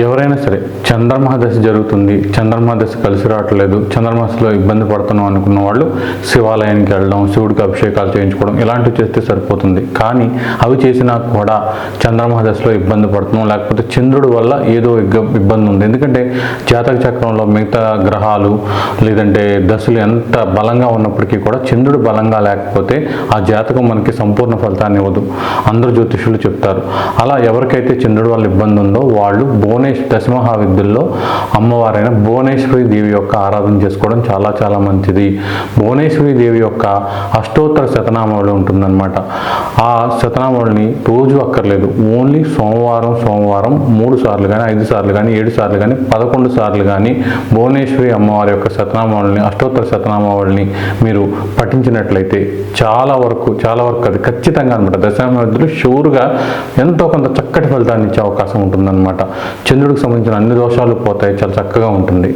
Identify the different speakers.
Speaker 1: ఎవరైనా సరే చంద్రమహ దశ జరుగుతుంది, చంద్రమహ దశ కలిసి రావట్లేదు, చంద్రమహలో ఇబ్బంది పడుతున్నాం అనుకున్న వాళ్ళు శివాలయానికి వెళ్ళడం, శివుడికి అభిషేకాలు చేయించుకోవడం ఇలాంటివి చేస్తే సరిపోతుంది. కానీ అవి చేసినా కూడా చంద్రమహ దశలో ఇబ్బంది పడుతున్నాం, లేకపోతే చంద్రుడి వల్ల ఏదో ఇబ్బంది ఉంది. ఎందుకంటే జాతక చక్రంలో మిగతా గ్రహాలు లేదంటే దశలు ఎంత బలంగా ఉన్నప్పటికీ కూడా చంద్రుడు బలంగా లేకపోతే ఆ జాతకం మనకి సంపూర్ణ ఫలితాన్ని ఇవ్వదు. అందరూ జ్యోతిష్యులు చెప్తారు. అలా ఎవరికైతే చంద్రుడి వల్ల ఇబ్బంది ఉందో వాళ్ళు దశమహావిద్యల్లో అమ్మవారైన భువనేశ్వరి దేవి యొక్క ఆరాధన చేసుకోవడం చాలా చాలా మంచిది. భువనేశ్వరి దేవి యొక్క అష్టోత్తర శతనామావళి ఉంటుందన్నమాట. ఆ శతనామావళిని రోజు అక్కర్లేదు, ఓన్లీ సోమవారం 3 సార్లు కానీ 5 సార్లు కానీ 7 సార్లు కానీ 11 సార్లు కానీ భువనేశ్వరి అమ్మవారి యొక్క శతనామావళిని, అష్టోత్తర శతనామావళిని మీరు పఠించినట్లయితే చాలా వరకు అది ఖచ్చితంగా అనమాట దశమహావిద్యలు షూర్గా ఎంతో కొంత చక్కటి ఫలితాన్ని ఇచ్చే అవకాశం ఉంటుందన్నమాట. చంద్రుడికి సంబంధించిన అన్ని దోషాలు పోతాయి, చాలా చక్కగా ఉంటుంది.